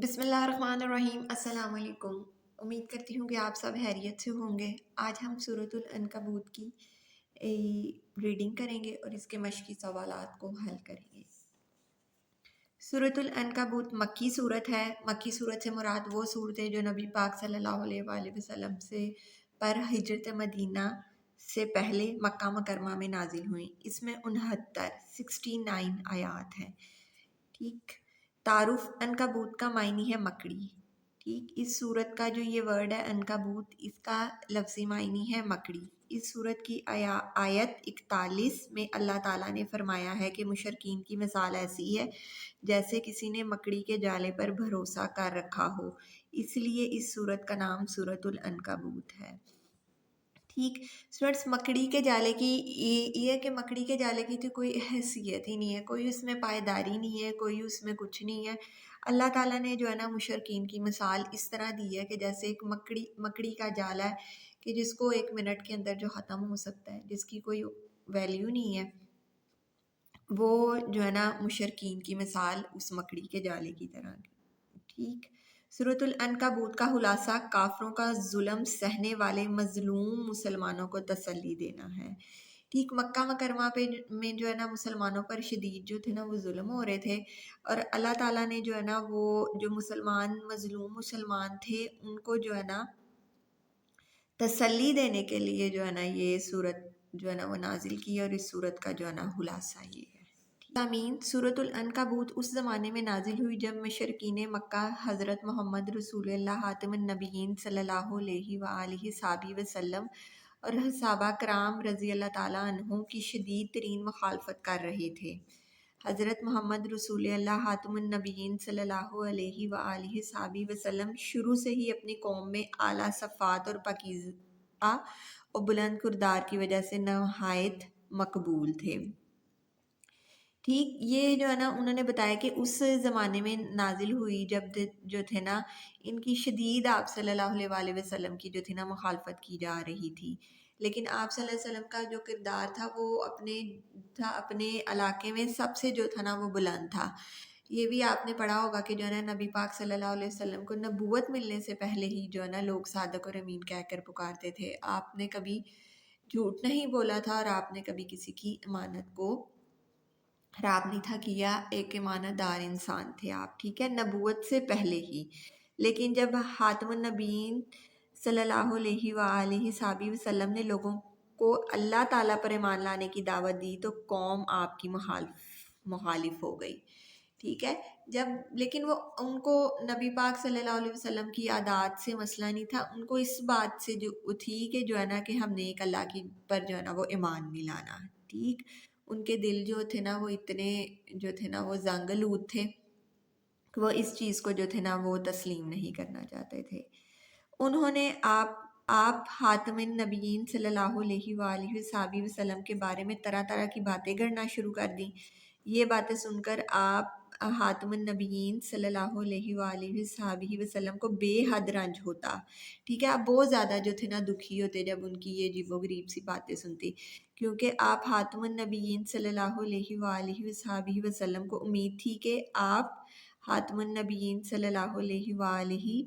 بسم اللہ الرحمن الرحیم۔ السلام علیکم۔ امید کرتی ہوں کہ آپ سب خیریت سے ہوں گے۔ آج ہم سورۃ العنکبوت کی ریڈنگ کریں گے اور اس کے مشقی سوالات کو حل کریں گے۔ سورۃ العنکبوت مکی صورت ہے۔ مکی صورت سے مراد وہ صورت ہے جو نبی پاک صلی اللہ علیہ وآلہ وسلم سے پر ہجرت مدینہ سے پہلے مکہ مکرمہ میں نازل ہوئیں۔ اس میں 69 آیات ہیں۔ ٹھیک۔ تعارف، عنکبوت کا معنی ہے مکڑی۔ ٹھیک۔ اس صورت کا جو یہ ورڈ ہے عنکبوت، اس کا لفظی معنی ہے مکڑی۔ اس صورت کی آیت 41 میں اللہ تعالیٰ نے فرمایا ہے کہ مشرکین کی مثال ایسی ہے جیسے کسی نے مکڑی کے جالے پر بھروسہ کر رکھا ہو، اس لیے اس صورت کا نام سورۃ العنکبوت ہے۔ ٹھیک۔ اسٹوڈنٹس، مکڑی کے جالے کی یہ ہے کہ مکڑی کے جالے کی تو کوئی حیثیت ہی نہیں ہے، کوئی اس میں پائیداری نہیں ہے، کوئی اس میں کچھ نہیں ہے۔ اللہ تعالیٰ نے جو ہے نا مشرکین کی مثال اس طرح دی ہے کہ جیسے ایک مکڑی کا جالا ہے کہ جس کو 1 منٹ کے اندر جو ختم ہو سکتا ہے، جس کی کوئی ویلیو نہیں ہے، وہ جو ہے نا مشرکین کی مثال اس مکڑی کے جالے کی طرح۔ ٹھیک۔ سورۃ العنکبوت کا خلاصہ کافروں کا ظلم سہنے والے مظلوم مسلمانوں کو تسلی دینا ہے۔ ٹھیک۔ مکہ مکرمہ میں جو ہے نا مسلمانوں پر شدید جو تھے نا وہ ظلم ہو رہے تھے، اور اللہ تعالیٰ نے جو ہے نا وہ جو مظلوم مسلمان تھے ان کو جو ہے نا تسلی دینے کے لیے جو ہے نا یہ صورت جو ہے نا وہ نازل کی، اور اس صورت کا جو ہے نا خلاصہ یہ ہے۔ آمین۔ سورۃ العنکبوت اس زمانے میں نازل ہوئی جب مشرکین مکہ حضرت محمد رسول اللہ خاتم النبیین صلی اللہ علیہ وآلہ وسلم اور صحابہ کرام رضی اللہ تعالیٰ عنہم کی شدید ترین مخالفت کر رہے تھے۔ حضرت محمد رسول اللہ خاتم النبیین صلی اللہ علیہ وآلہ وسلم شروع سے ہی اپنی قوم میں اعلیٰ صفات اور پاکیزہ اور بلند کردار کی وجہ سے نہایت مقبول تھے۔ ٹھیک۔ یہ جو ہے نا انہوں نے بتایا کہ اس زمانے میں نازل ہوئی جب جو تھے نا ان کی شدید آپ صلی اللہ علیہ وآلہ وسلم کی جو تھی نا مخالفت کی جا رہی تھی، لیکن آپ صلی اللہ علیہ وسلم کا جو کردار تھا وہ اپنے علاقے میں سب سے جو تھا نا وہ بلند تھا۔ یہ بھی آپ نے پڑھا ہوگا کہ جو ہے نا نبی پاک صلی اللہ علیہ وسلم کو نبوت ملنے سے پہلے ہی جو ہے نا لوگ صادق اور امین کہہ کر پکارتے تھے۔ آپ نے کبھی جھوٹ نہیں بولا تھا، اور آپ نے کبھی کسی کی امانت کو خراب نہیں تھا کیا، ایک امانت دار انسان تھے آپ۔ ٹھیک ہے، نبوت سے پہلے ہی۔ لیکن جب خاتم النبیین صلی اللہ علیہ وآلہ وسلم نے لوگوں کو اللہ تعالیٰ پر ایمان لانے کی دعوت دی تو قوم آپ کی مخالف ہو گئی۔ ٹھیک ہے، لیکن وہ ان کو نبی پاک صلی اللہ علیہ وسلم کی عادات سے مسئلہ نہیں تھا، ان کو اس بات سے جو تھی کہ جو ہے نا کہ ہم نے ایک اللہ کی پر جو ہے نا وہ ایمان نہیں لانا۔ ٹھیک۔ ان کے دل جو تھے نا وہ اتنے جو تھے نا وہ زنگ آلود تھے کہ وہ اس چیز کو جو تھے نا وہ تسلیم نہیں کرنا چاہتے تھے۔ انہوں نے آپ خاتم النبیین صلی اللہ علیہ وآلہ وسلم کے بارے میں طرح طرح کی باتیں گھڑنا شروع کر دیں۔ یہ باتیں سن کر آپ خاتم النبیین صلی اللہ علیہ وآلہ وسلم کو بے حد رنج ہوتا۔ ٹھیک ہے، آپ بہت زیادہ جو تھے نا دکھی ہوتے جب ان کی یہ عجیب و غریب سی باتیں سنتی، کیونکہ آپ خاتم النبیین صلی اللہ علیہ وآلہ وسلم کو امید تھی کہ آپ خاتم النبیین صلی اللہ علیہ وآلہ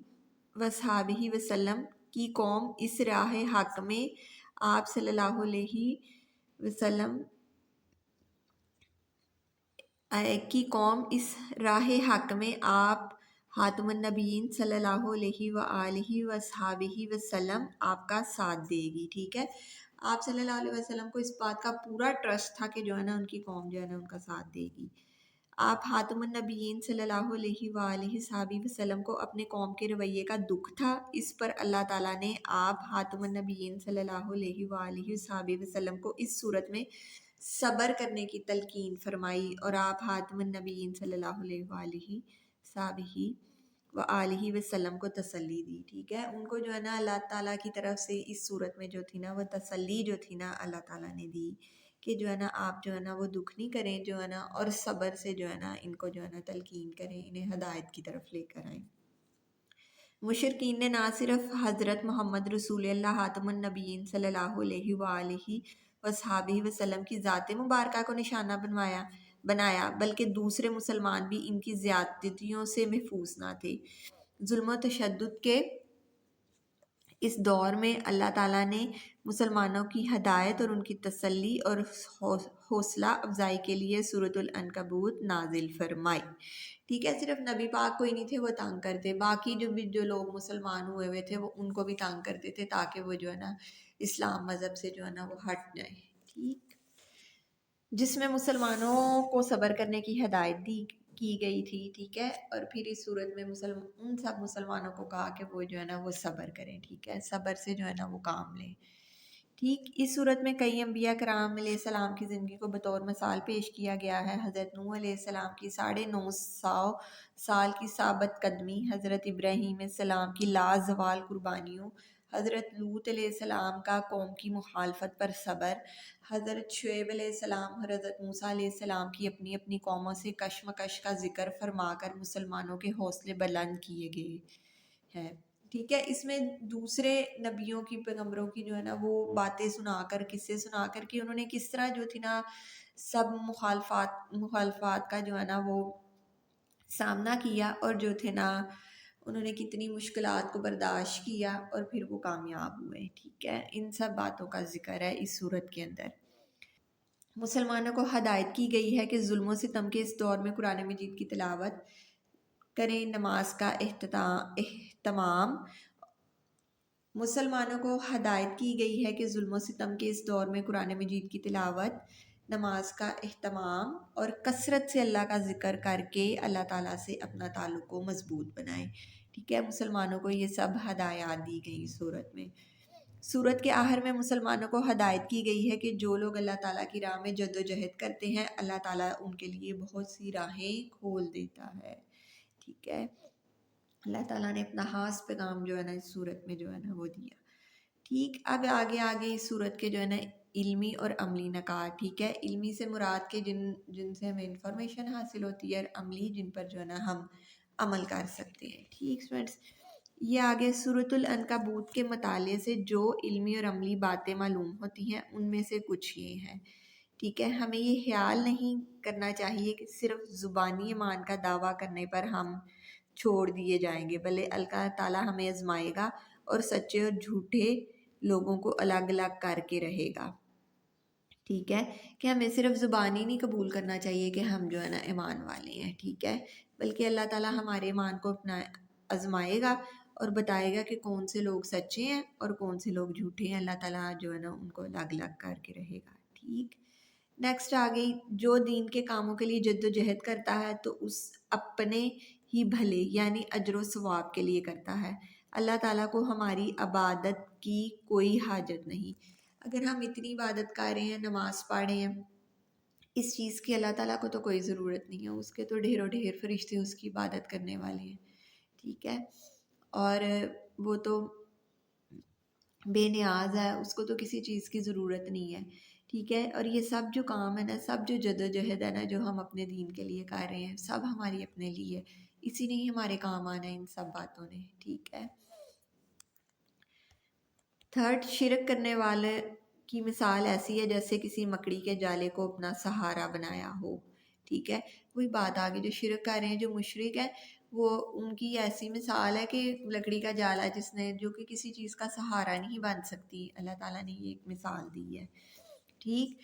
وسلم کی قوم اس راہ حق میں آپ صلی اللہ علیہ وسلم کی قوم اس راہ حق میں آپ خاتم النبیین صلی اللہ علیہ وآلہ وسلم آپ کا ساتھ دے گی۔ ٹھیک ہے، آپ صلی اللہ علیہ وسلم کو اس بات کا پورا ٹرسٹ تھا کہ جو ہے نا ان کی قوم جو ہے نا ان کا ساتھ دے گی۔ آپ خاتم النبیین صلی اللہ علیہ وآلہ وسلم کو اپنے قوم کے رویے کا دکھ تھا، اس پر اللہ تعالیٰ نے آپ خاتم النبیین صلی اللہ علیہ وآلہ وسلم کو اس صورت میں صبر کرنے کی تلقین فرمائی، اور آپ خاتم النبیین صلی اللہ علیہ وآلہ وسلم کو تسلی دی۔ ٹھیک ہے، ان کو جو ہے نا اللہ تعالیٰ کی طرف سے اس صورت میں جو تھی نا وہ تسلی جو تھی نا اللہ تعالیٰ نے دی کہ جو ہے نا آپ جو ہے نا وہ دکھ نہیں کریں جو ہے نا، اور صبر سے جو ہے نا ان کو جو ہے نا تلقین کریں، انہیں ہدایت کی طرف لے کر آئیں۔ مشرکین نے نہ صرف حضرت محمد رسول اللہ خاتم النبیین صلی اللہ علیہ وآلہ وسلم کی ذات مبارکہ کو نشانہ بنوایا بنایا بلکہ دوسرے مسلمان بھی ان کی زیادتیوں سے محفوظ نہ تھے۔ ظلم و تشدد کے اس دور میں اللہ تعالیٰ نے مسلمانوں کی ہدایت اور ان کی تسلی اور حوصلہ افزائی کے لیے سورۃ العنکبوت نازل فرمائی۔ ٹھیک ہے، صرف نبی پاک کوئی نہیں تھے وہ تنگ کرتے، باقی جو لوگ مسلمان ہوئے ہوئے تھے وہ ان کو بھی تنگ کرتے تھے تاکہ وہ جو ہے نا اسلام مذہب سے جو ہے نا وہ ہٹ جائیں۔ ٹھیک، جس میں مسلمانوں کو صبر کرنے کی ہدایت کی گئی تھی۔ ٹھیک ہے، اور پھر اس صورت میں ان سب مسلمانوں کو کہا کہ وہ جو ہے نا وہ صبر کریں۔ ٹھیک ہے، صبر سے جو ہے نا وہ کام لیں۔ ٹھیک، اس صورت میں کئی انبیاء کرام علیہ السلام کی زندگی کو بطور مثال پیش کیا گیا ہے۔ حضرت نوح علیہ السلام کی 950 سال کی ثابت قدمی، حضرت ابراہیم علیہ السلام کی لازوال قربانیوں، حضرت لوط علیہ السلام کا قوم کی مخالفت پر صبر، حضرت شعیب علیہ السلام اور حضرت موسیٰ علیہ السلام کی اپنی اپنی قوموں سے کشمکش کا ذکر فرما کر مسلمانوں کے حوصلے بلند کیے گئے ہیں۔ ٹھیک ہے، اس میں دوسرے نبیوں کی پیغمبروں کی جو ہے نا وہ باتیں سنا کر، قصے سنا کر کہ انہوں نے کس طرح جو تھی نا سب مخالفات کا جو ہے نا وہ سامنا کیا، اور جو تھے نا انہوں نے کتنی مشکلات کو برداشت کیا اور پھر وہ کامیاب ہوئے۔ ٹھیک ہے، ان سب باتوں کا ذکر ہے اس صورت کے اندر۔ مسلمانوں کو ہدایت کی گئی ہے کہ ظلم و ستم کے اس دور میں قرآن مجید کی تلاوت کریں، نماز کا اہتمام۔ مسلمانوں کو ہدایت کی گئی ہے کہ ظلم و ستم کے اس دور میں قرآن مجید کی تلاوت، نماز کا اہتمام اور کثرت سے اللہ کا ذکر کر کے اللہ تعالیٰ سے اپنا تعلق کو مضبوط بنائیں۔ ٹھیک ہے، مسلمانوں کو یہ سب ہدایات دی گئی صورت میں۔ صورت کے آخر میں مسلمانوں کو ہدایت کی گئی ہے کہ جو لوگ اللہ تعالیٰ کی راہ میں جد و جہد کرتے ہیں اللہ تعالیٰ ان کے لیے بہت سی راہیں کھول دیتا ہے۔ ٹھیک ہے، اللہ تعالیٰ نے اپنا خاص پیغام جو ہے نا اس صورت میں جو ہے نا وہ دیا۔ ٹھیک، اب آگے اس صورت کے جو ہے نا علمی اور عملی نکات۔ ٹھیک ہے، علمی سے مراد کے جن سے ہمیں انفارمیشن حاصل ہوتی ہے، اور عملی جن پر جو ہے نا ہم عمل کر سکتے ہیں۔ ٹھیک فرینڈس، یہ آگے سورۃ العنکبوت کے مطالعے سے جو علمی اور عملی باتیں معلوم ہوتی ہیں ان میں سے کچھ یہ ہیں۔ ٹھیک ہے، ہمیں یہ خیال نہیں کرنا چاہیے کہ صرف زبانی ایمان کا دعویٰ کرنے پر ہم چھوڑ دیے جائیں گے، بلکہ اللہ تعالیٰ ہمیں آزمائے گا اور سچے اور جھوٹے لوگوں کو الگ الگ کر کے رہے گا۔ ٹھیک ہے، کہ ہمیں صرف زبانی نہیں قبول کرنا چاہیے کہ ہم جو ہے نا ایمان والے ہیں۔ ٹھیک ہے، بلکہ اللہ تعالیٰ ہمارے ایمان کو اپنا آزمائے گا اور بتائے گا کہ کون سے لوگ سچے ہیں اور کون سے لوگ جھوٹے ہیں۔ اللہ تعالیٰ جو ہے نا ان کو الگ الگ کر کے رہے گا۔ ٹھیک، نیکسٹ آگئی، جو دین کے کاموں کے لیے جد و جہد کرتا ہے تو اس اپنے ہی بھلے یعنی اجر و ثواب کے لیے کرتا ہے، اللہ تعالیٰ کو ہماری عبادت کی کوئی حاجت نہیں۔ اگر ہم اتنی عبادت کر رہے ہیں، نماز پڑھ رہے ہیں، اس چیز کی اللہ تعالیٰ کو تو کوئی ضرورت نہیں ہے، اس کے تو ڈھیر و ڈھیر فرشتے اس کی عبادت کرنے والے ہیں۔ ٹھیک ہے، اور وہ تو بے نیاز ہے، اس کو تو کسی چیز کی ضرورت نہیں ہے۔ ٹھیک ہے، اور یہ سب جو کام ہے نا، سب جو جد و جہد ہے نا جو ہم اپنے دین کے لیے کر رہے ہیں، سب ہماری اپنے لیے، اسی نے ہی ہمارے کام آنا ہے ان سب باتوں نے۔ ٹھیک ہے، تھرڈ، شرک کرنے والے کی مثال ایسی ہے جیسے کسی مکڑی کے جالے کو اپنا سہارا بنایا ہو۔ ٹھیک ہے، وہی بات آگئی، جو شرک کر رہے ہیں، جو مشرک ہیں، وہ ان کی ایسی مثال ہے کہ لکڑی کا جالا جس نے جو کہ کسی چیز کا سہارا نہیں بن سکتی، اللہ تعالیٰ نے یہ ایک مثال دی ہے۔ ٹھیک،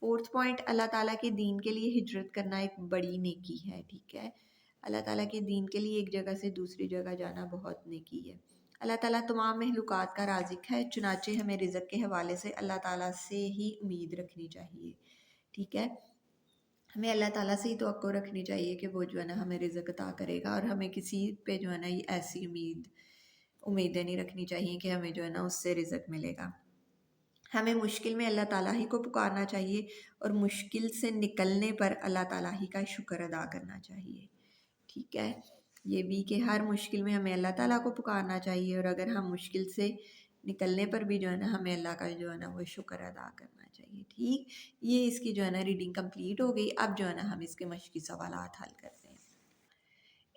فورتھ پوائنٹ، اللہ تعالیٰ کے دین کے لیے ہجرت کرنا ایک بڑی نیکی ہے۔ ٹھیک ہے، اللہ تعالیٰ کے دین کے لیے ایک جگہ سے دوسری جگہ جانا بہت نیکی ہے۔ اللہ تعالیٰ تمام مخلوقات کا رازق ہے، چنانچہ ہمیں رزق کے حوالے سے اللہ تعالیٰ سے ہی امید رکھنی چاہیے۔ ٹھیک ہے، ہمیں اللہ تعالیٰ سے ہی توقع رکھنی چاہیے کہ وہ جو ہے نا ہمیں رزق عطا کرے گا، اور ہمیں کسی پہ جو ہے نا یہ ایسی امیدیں نہیں رکھنی چاہیے کہ ہمیں جو ہے نا اس سے رزق ملے گا۔ ہمیں مشکل میں اللہ تعالیٰ ہی کو پکارنا چاہیے، اور مشکل سے نکلنے پر اللہ تعالیٰ ہی کا شکر ادا کرنا چاہیے۔ ٹھیک ہے، یہ بھی کہ ہر مشکل میں ہمیں اللہ تعالیٰ کو پکارنا چاہیے، اور اگر ہم مشکل سے نکلنے پر بھی جو ہے نا ہمیں اللہ کا جو ہے نا وہ شکر ادا کرنا چاہیے۔ ٹھیک، یہ اس کی جو ہے نا ریڈنگ کمپلیٹ ہو گئی۔ اب جو ہے نا ہم اس کے مشقی سوالات حل کرتے ہیں۔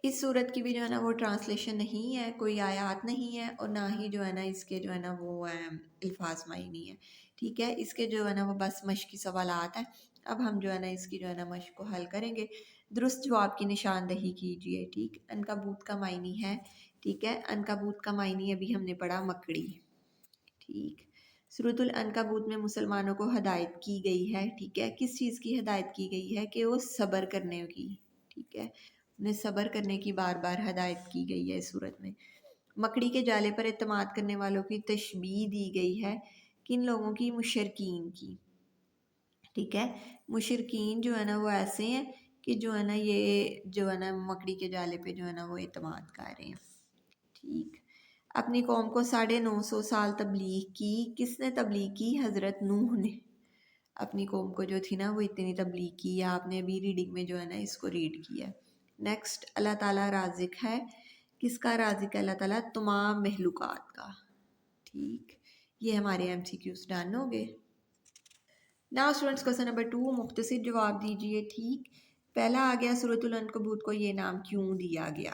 اس صورت کی بھی جو ہے نا وہ ٹرانسلیشن نہیں ہے، کوئی آیات نہیں ہے، اور نہ ہی جو ہے نا اس کے جو ہے نا وہ الفاظ معنی ہے۔ ٹھیک ہے، اس کے جو ہے نا وہ بس مشقی سوالات ہیں۔ اب ہم جو ہے نا اس کی جو ہے نا مشق کو حل کریں گے. درست جواب کی نشاندہی کیجیے. ٹھیک, عنکبوت کا معنی ہے, ٹھیک ہے, عنکبوت کا معنی ابھی ہم نے پڑھا مکڑی. ٹھیک, سورۃ العنکبوت میں مسلمانوں کو ہدایت کی گئی ہے. ٹھیک ہے, کس چیز کی ہدایت کی گئی ہے؟ کہ وہ صبر کرنے کی. ٹھیک ہے, انہیں صبر کرنے کی بار بار ہدایت کی گئی ہے اس صورت میں. مکڑی کے جالے پر اعتماد کرنے والوں کی تشبیہ دی گئی ہے. کن لوگوں کی؟ مشرکین کی. ٹھیک ہے, مشرکین جو ہے نا وہ ایسے ہیں کہ جو ہے نا یہ جو ہے نا مکڑی کے جالے پہ جو ہے نا وہ اعتماد کر رہے ہیں. ٹھیک, اپنی قوم کو 950 سال تبلیغ کی. کس نے تبلیغ کی؟ حضرت نوح نے. اپنی قوم کو جو تھی نا وہ اتنی تبلیغ کی. آپ نے ابھی ریڈنگ میں جو ہے نا اس کو ریڈ کیا. نیکسٹ, اللہ تعالیٰ رازق ہے. کس کا رازق ہے اللہ تعالیٰ؟ تمام مخلوقات کا. ٹھیک, یہ ہمارے ایم سی کیوز ڈن ہو گئے. ناؤ اسٹوڈنٹس کوسچن نمبر 2, مختصر جواب دیجیے. ٹھیک, پہلا آ گیا سورۃ العنکبوت کو یہ نام کیوں دیا گیا؟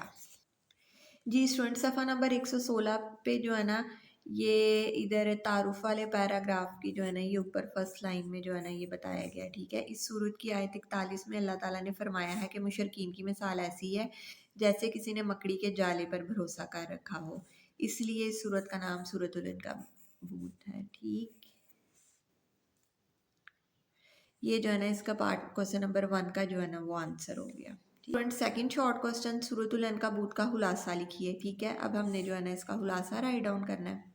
جی اسٹوڈنٹ, صفحہ نمبر 116 پہ جو ہے نا یہ ادھر تعارف والے پیراگراف کی جو ہے نا یہ اوپر فرسٹ لائن میں جو ہے نا یہ بتایا گیا. ٹھیک ہے, اس سورت کی آیت 41 میں اللہ تعالیٰ نے فرمایا ہے کہ مشرکین کی مثال ایسی ہے جیسے کسی نے مکڑی کے جالے پر بھروسہ کر رکھا ہو. اس لیے اس سورت کا نام سورۃ العنکبوت ہے. ٹھیک, یہ جو ہے نا اس کا پارٹ کوسچن نمبر 1 کا جو ہے نا وہ آنسر ہو گیا. سیکنڈ شارٹ کوسچن, سورۃ العنکبوت کا خلاصہ لکھیے. ٹھیک ہے, اب ہم نے جو ہے نا اس کا خلاصہ رائٹ ڈاؤن کرنا ہے.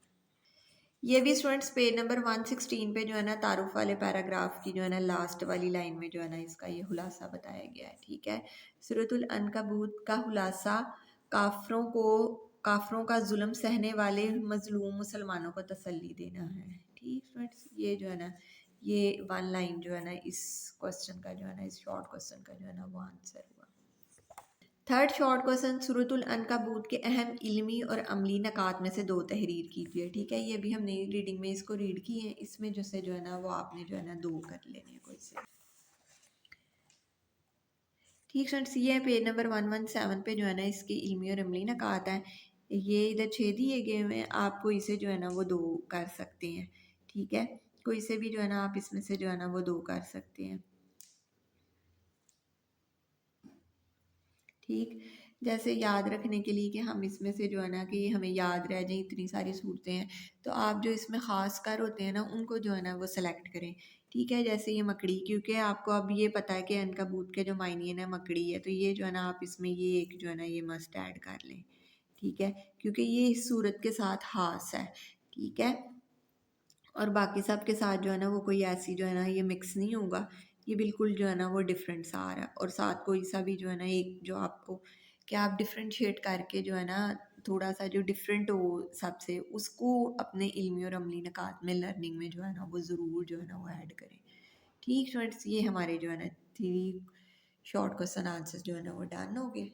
یہ بھی اسٹوڈنٹس پیج نمبر 116 پہ جو ہے نا تعارف والے پیراگراف کی جو ہے نا لاسٹ والی لائن میں جو ہے نا اس کا یہ خلاصہ بتایا گیا ہے. ٹھیک ہے, سورۃ العنکبوت کا خلاصہ کافروں کا ظلم سہنے والے مظلوم مسلمانوں کو تسلی دینا ہے. ٹھیک اسٹوڈنٹس, یہ جو ہے نا یہ 1 لائن جو ہے نا اس کوسچن کا جو ہے نا اس شارٹ کوسچن کا جو ہے نا وہ آنسر ہوا. تھرڈ شارٹ کوسچن, سورۃ العنکبوت کے اہم علمی اور عملی نکات میں سے 2 تحریر کیجیے. ٹھیک ہے, یہ بھی ہم نے ریڈنگ میں اس کو ریڈ کی ہے. اس میں جو ہے نا وہ آپ نے جو ہے نا 2 کر لینے ہیں کوئی سے. ٹھیک فرینڈس, یہ ہے پیج نمبر 117 پہ جو ہے نا اس کے علمی اور عملی نکات ہیں. یہ ادھر 6 دیے گئے ہوئے ہیں, آپ کوئی سے جو ہے نا وہ 2 کر سکتے ہیں. ٹھیک ہے, کوئی سے بھی جو ہے نا آپ اس میں سے جو ہے نا وہ 2 کر سکتے ہیں. ٹھیک, جیسے یاد رکھنے کے لیے کہ ہم اس میں سے جو ہے نا کہ ہمیں یاد رہ جائیں اتنی ساری صورتیں ہیں, تو آپ جو اس میں خاص کر ہوتے ہیں نا ان کو جو ہے نا وہ سلیکٹ کریں. ٹھیک ہے, جیسے یہ مکڑی, کیونکہ آپ کو اب یہ پتہ ہے کہ عنکبوت کے جو معنی ہے نا مکڑی ہے, تو یہ جو ہے نا آپ اس میں یہ ایک جو ہے نا یہ مسٹ ایڈ کر لیں. ٹھیک ہے, کیونکہ یہ اس صورت کے ساتھ خاص ہے. ٹھیک ہے, اور باقی سب کے ساتھ جو ہے نا وہ کوئی ایسی جو ہے نا یہ مکس نہیں ہوگا. یہ بالکل جو ہے نا وہ ڈفرینٹ سا آ رہا ہے, اور ساتھ کوئی سا بھی جو ہے نا ایک جو آپ کو کہ آپ ڈفرینشیٹ کر کے جو ہے نا تھوڑا سا جو ڈفرینٹ ہو سب سے, اس کو اپنے علمی اور عملی نکات میں لرننگ میں جو ہے نا وہ ضرور جو ہے نا وہ ایڈ کریں. ٹھیک فرینڈس, یہ ہمارے جو ہے نا 3 شارٹ کوسچن آنسر جو ہے نا وہ ڈن ہو گئے.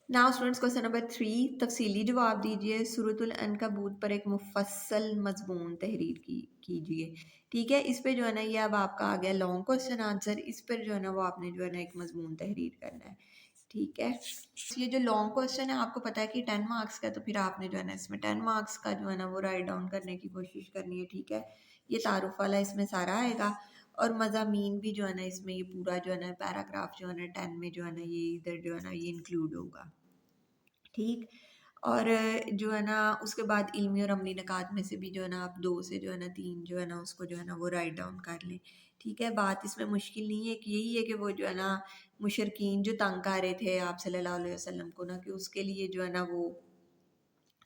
ناؤ اسٹوڈنٹس کوسچن نمبر 3, تفصیلی جواب دیجیے. سورۃ العنکبوت پر ایک مفصل مضمون تحریر کیجیے. ٹھیک ہے, اس پہ جو ہے نا یہ اب آپ کا آ گیا لانگ کوسچن آنسر. اس پر جو ہے نا وہ آپ نے جو ہے نا ایک مضمون تحریر کرنا ہے. ٹھیک ہے, یہ جو لانگ کوسچن ہے آپ کو پتا ہے کہ 10 مارکس کا, تو پھر آپ نے جو ہے نا اس میں 10 مارکس کا جو ہے نا وہ رائٹ ڈاؤن کرنے کی کوشش کرنی ہے. ٹھیک ہے, یہ تعارف والا اس میں سارا آئے گا, اور مضامین بھی جو ہے نا اس میں یہ پورا جو ہے نا پیراگراف جو ہے نا 10 میں جو ہے نا یہ ادھر جو ہے نا یہ انکلوڈ ہوگا. ٹھیک, اور جو ہے نا اس کے بعد علمی اور عملی نکات میں سے بھی جو ہے نا آپ 2 سے جو ہے نا 3 جو ہے نا اس کو جو ہے نا وہ رائٹ ڈاؤن کر لیں. ٹھیک ہے, بات اس میں مشکل نہیں ہے, کہ یہی ہے کہ وہ جو ہے نا مشرکین جو تنگ کر رہے تھے آپ صلی اللہ علیہ وسلم کو نا, کہ اس کے لیے جو ہے نا وہ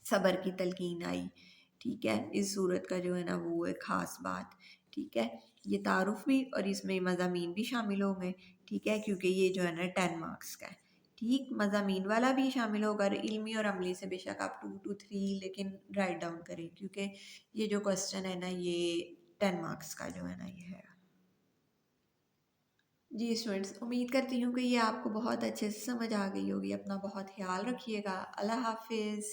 صبر کی تلقین آئی. ٹھیک ہے, اس صورت کا جو ہے نا وہ ایک خاص بات. ٹھیک ہے, یہ تعارف بھی اور اس میں مضامین بھی شامل ہو گئے. ٹھیک ہے, کیونکہ یہ جو ہے نا 10 مارکس کا ہے. ٹھیک, مضامین والا بھی شامل ہوگا, اور علمی اور عملی سے بے شک آپ 2 to 3 لیکن رائٹ ڈاؤن کریں, کیونکہ یہ جو کوسچن ہے نا یہ 10 مارکس کا جو ہے نا یہ ہے. جی اسٹوڈنٹس, امید کرتی ہوں کہ یہ آپ کو بہت اچھے سے سمجھ آ گئی ہوگی. اپنا بہت خیال رکھیے گا. اللہ حافظ.